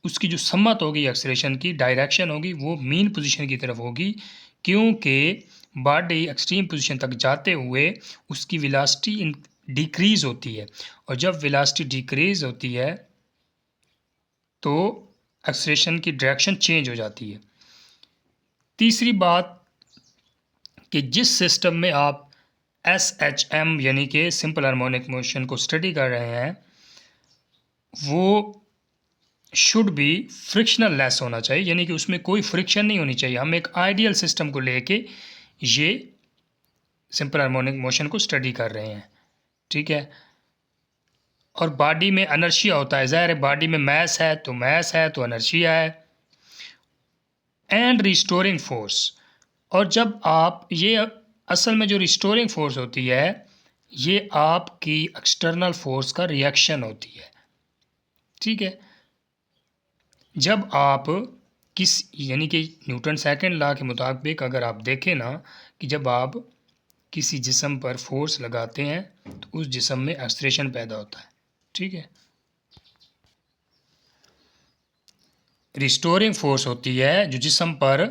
उसकी जो सम्मत होगी एक्सेलरेशन की डायरेक्शन होगी वो मीन पोजीशन की तरफ होगी, क्योंकि बॉडी एक्सट्रीम पोजीशन तक जाते हुए उसकी वेलोसिटी डिक्रीज़ होती है, और जब वेलोसिटी डिक्रीज़ होती है तो एक्सेलरेशन की डायरेक्शन चेंज हो जाती है। तीसरी बात कि जिस सिस्टम में आप SHM यानी कि सिंपल हार्मोनिक मोशन को स्टडी कर रहे हैं वो शुड बी फ्रिक्शनल लेस होना चाहिए, यानी कि उसमें कोई फ्रिक्शन नहीं होनी चाहिए। हम एक आइडियल सिस्टम को लेके ये सिंपल हार्मोनिक मोशन को स्टडी कर रहे हैं, ठीक है। और बॉडी में इनर्शिया होता है, ज़ाहिर है बॉडी में मैस है तो इनर्शिया है। एंड रिस्टोरिंग फोर्स, और जब आप ये असल में जो रिस्टोरिंग फोर्स होती है ये आपकी एक्सटर्नल फोर्स का रिएक्शन होती है, ठीक है। जब आप किस यानी कि न्यूटन सेकंड लॉ के मुताबिक अगर आप देखें ना कि जब आप किसी जिस्म पर फोर्स लगाते हैं तो उस जिस्म में एक्सेलरेशन पैदा होता है, ठीक है। रिस्टोरिंग फोर्स होती है जो जिस्म पर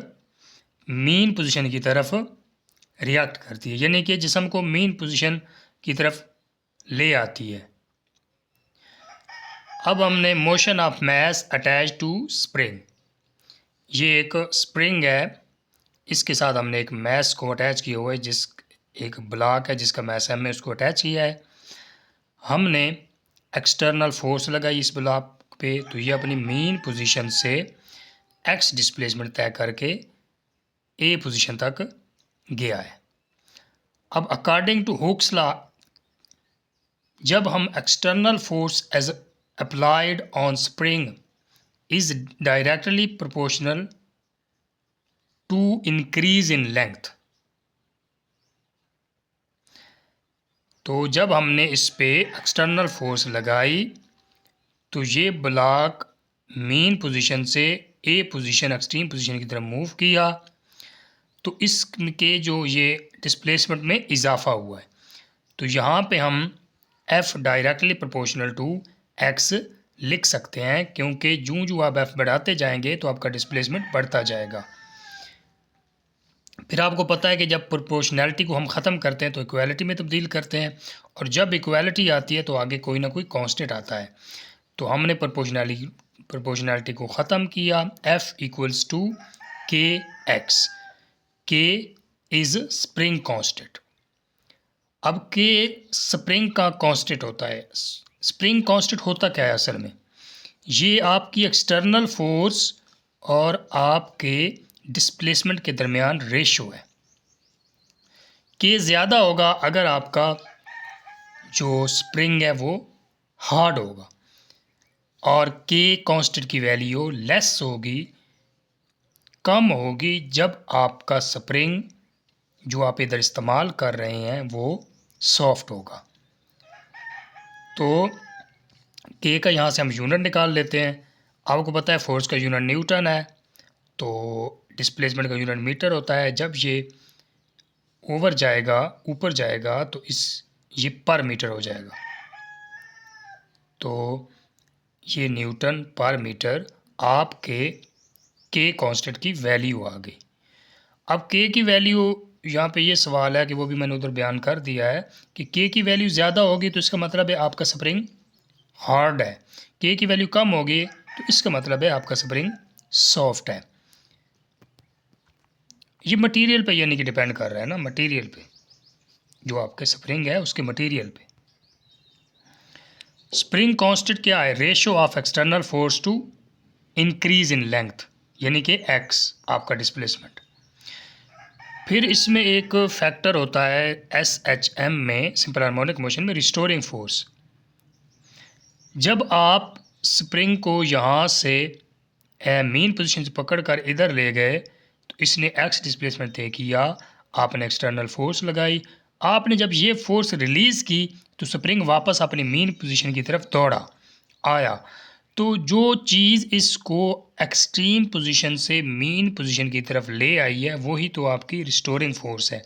मीन पोजीशन की तरफ रिएक्ट करती है, यानी कि जिस्म को मीन पोजीशन की तरफ ले आती है। अब हमने motion of mass attach to spring, ये एक स्प्रिंग है, इसके साथ हमने एक मास को अटैच किया हुआ है, जिस एक ब्लॉक है जिसका मास m है उसको अटैच किया है। हमने एक्सटर्नल फोर्स लगाई इस ब्लॉक पे, तो ये अपनी मीन पोजीशन से x डिस्प्लेसमेंट तय करके a पोजीशन तक गया है। अब अकॉर्डिंग टू हुक्स लॉ, जब हम external force as applied on spring is directly proportional to increase in length, तो जब हमने इस पे एक्सटर्नल फोर्स लगाई तो ये ब्लॉक मेन पोजीशन से ए पोजीशन एक्सट्रीम पोजीशन की तरफ मूव किया, तो इसके जो ये डिस्प्लेसमेंट में इजाफा हुआ है, तो यहाँ पे हम F directly proportional to x लिख सकते हैं, क्योंकि जूँ जूँ आप F बढ़ाते जाएंगे तो आपका डिस्प्लेसमेंट बढ़ता जाएगा। फिर आपको पता है कि जब प्रोपोर्शनैलिटी को हम ख़त्म करते हैं तो इक्वालिटी में तब्दील करते हैं, और जब इक्वालिटी आती है तो आगे कोई ना कोई कांस्टेंट आता है। तो हमने प्रोपोर्शनैलिटी को ख़त्म किया, F इक्वल्स टू के एक्स, के इज़ स्प्रिंग कांस्टेंट। अब के स्प्रिंग का कांस्टेंट होता है। स्प्रिंग कांस्टेंट होता क्या है असल में, ये आपकी एक्सटर्नल फोर्स और आपके डिस्प्लेसमेंट के दरमियान रेशो है। के ज़्यादा होगा अगर आपका जो स्प्रिंग है वो हार्ड होगा, और के कांस्टेंट की वैल्यू लेस होगी, कम होगी जब आपका स्प्रिंग जो आप इधर इस्तेमाल कर रहे हैं वो सॉफ्ट होगा। तो के का यहाँ से हम यूनिट निकाल लेते हैं। आपको पता है फोर्स का यूनिट न्यूटन है, तो डिस्प्लेसमेंट का यूनिट मीटर होता है। जब ये ऊपर जाएगा तो ये पर मीटर हो जाएगा, तो ये न्यूटन पर मीटर आपके के कांस्टेंट की वैल्यू आ गई। अब के की वैल्यू यहाँ पे ये सवाल है कि वो भी मैंने उधर बयान कर दिया है कि के की वैल्यू ज़्यादा होगी तो इसका मतलब है आपका स्प्रिंग हार्ड है, के की वैल्यू कम होगी तो इसका मतलब है आपका स्प्रिंग सॉफ्ट है। ये मटेरियल पे यानी कि डिपेंड कर रहा है ना, मटेरियल पे, जो आपके स्प्रिंग है उसके मटेरियल पे। स्प्रिंग कांस्टेंट क्या है, ratio of external force to increase in length, यानी कि x आपका डिस्प्लेसमेंट। फिर इसमें एक फैक्टर होता है SHM में, सिंपल हार्मोनिक मोशन में, रिस्टोरिंग फोर्स। जब आप स्प्रिंग को यहाँ से मीन पोजीशन से पकड़ कर इधर ले गए तो इसने x डिस्प्लेसमेंट तय किया, आपने एक्सटर्नल फोर्स लगाई, आपने जब ये फोर्स रिलीज़ की तो स्प्रिंग वापस अपनी मीन पोजीशन की तरफ दौड़ा आया। तो जो चीज़ इसको एक्सट्रीम पोजीशन से मीन पोजीशन की तरफ ले आई है वही तो आपकी रिस्टोरिंग फोर्स है,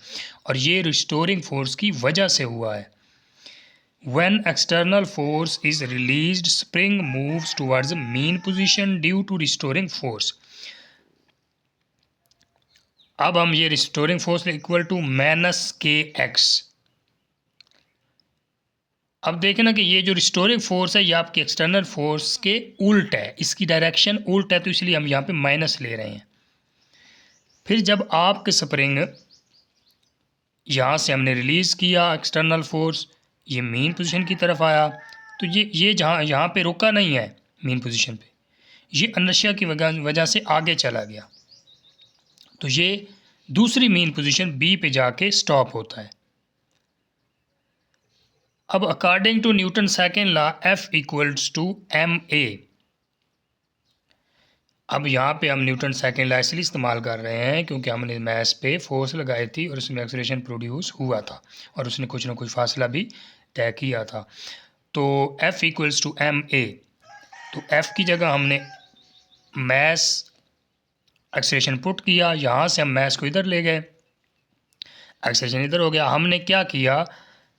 और ये रिस्टोरिंग फोर्स की वजह से हुआ है। When external force is released, spring moves towards mean position due to restoring force. अब हम ये restoring force equal to -kx। अब देखें ना कि ये जो रिस्टोरिंग फोर्स है ये आपकी एक्सटर्नल फोर्स के उल्ट है, इसकी डायरेक्शन उल्ट है, तो इसलिए हम यहाँ पे माइनस ले रहे हैं। फिर जब आपके स्प्रिंग यहाँ से हमने रिलीज़ किया एक्सटर्नल फोर्स, ये मेन पोजीशन की तरफ आया, तो ये जहाँ यहाँ पे रुका नहीं है मेन पोजीशन पे, ये इनर्शिया की वजह से आगे चला गया, तो ये दूसरी मेन पोजीशन बी पे जाके स्टॉप होता है। अब according to Newton second law F equals to ma। अब यहाँ पे हम न्यूटन सेकेंड लॉ इसलिए इस्तेमाल कर रहे हैं क्योंकि हमने मैस पे फोर्स लगाई थी और उसमें एक्सेलरेशन प्रोड्यूस हुआ था और उसने कुछ ना कुछ फासला भी तय किया था। तो F इक्वल्स टू ma, तो F की जगह हमने मैस एक्सेलरेशन पुट किया, यहाँ से हम मैस को इधर ले गए, एक्सेलरेशन इधर हो गया। हमने क्या किया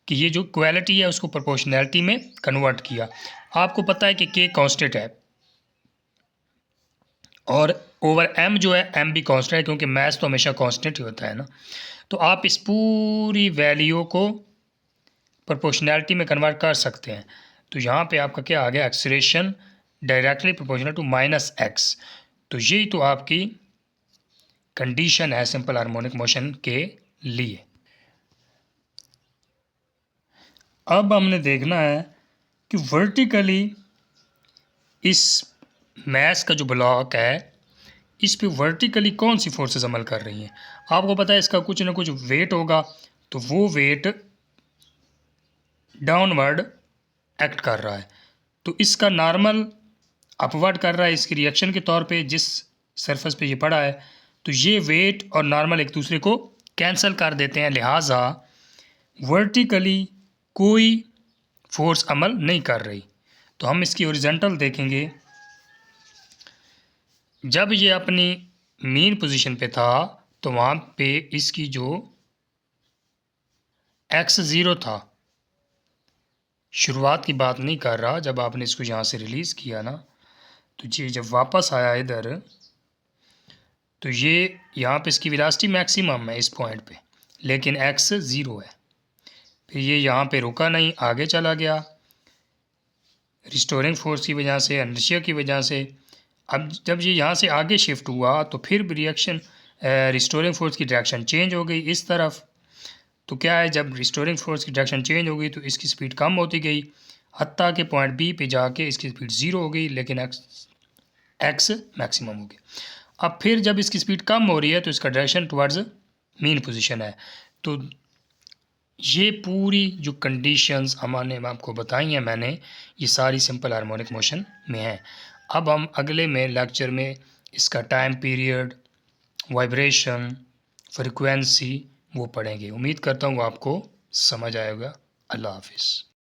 कि ये जो इक्वालिटी है उसको प्रोपोर्शनैलिटी में कन्वर्ट किया। आपको पता है कि K कांस्टेंट है और ओवर M जो है M भी कांस्टेंट है, क्योंकि मैथ तो हमेशा कांस्टेंट ही होता है ना। तो आप इस पूरी वैल्यू को प्रोपोर्शनैलिटी में कन्वर्ट कर सकते हैं। तो यहाँ पे आपका क्या आ गया, acceleration directly proportional to -x। तो यही तो आपकी कंडीशन है सिंपल हार्मोनिक मोशन के लिए। अब हमने देखना है कि वर्टिकली इस मैस का जो ब्लॉक है इस पे वर्टिकली कौन सी फोर्सेस अमल कर रही हैं। आपको पता है इसका कुछ ना कुछ वेट होगा, तो वो वेट डाउनवर्ड एक्ट कर रहा है, तो इसका नॉर्मल अपवर्ड कर रहा है इसकी रिएक्शन के तौर पे जिस सरफेस पे ये पड़ा है। तो ये वेट और नॉर्मल एक दूसरे को कैंसिल कर देते हैं, लिहाजा वर्टिकली कोई फोर्स अमल नहीं कर रही। तो हम इसकी हॉरिजॉन्टल देखेंगे, जब ये अपनी मेन पोजीशन पे था तो वहाँ पे इसकी जो x0 था, शुरुआत की बात नहीं कर रहा, जब आपने इसको यहाँ से रिलीज़ किया ना, तो ये जब वापस आया इधर, तो ये यहाँ पे इसकी वेलोसिटी मैक्सिमम है इस पॉइंट पे, लेकिन x0 है। फिर ये यहाँ पे रुका नहीं, आगे चला गया रिस्टोरिंग फोर्स की वजह से, इनर्शिया की वजह से। अब जब ये यहाँ से आगे शिफ्ट हुआ तो फिर रिएक्शन रिस्टोरिंग फोर्स की डायरेक्शन चेंज हो गई इस तरफ। तो क्या है, जब रिस्टोरिंग फोर्स की डायरेक्शन चेंज हो गई तो इसकी स्पीड कम होती गई, हत्ता के पॉइंट बी पे जाके इसकी स्पीड 0 हो गई, लेकिन एक्स मैक्सिमम हो गया। अब फिर जब इसकी स्पीड कम हो रही है तो इसका डायरेक्शन टुवर्ड्स मेन पोजीशन है। तो ये पूरी जो कंडीशंस हमने आपको बताई हैं मैंने, ये सारी सिंपल हार्मोनिक मोशन में है। अब हम अगले में लेक्चर में इसका टाइम पीरियड, वाइब्रेशन, फ्रीक्वेंसी वो पढ़ेंगे। उम्मीद करता हूँ आपको समझ आएगा। अल्लाह हाफिज़।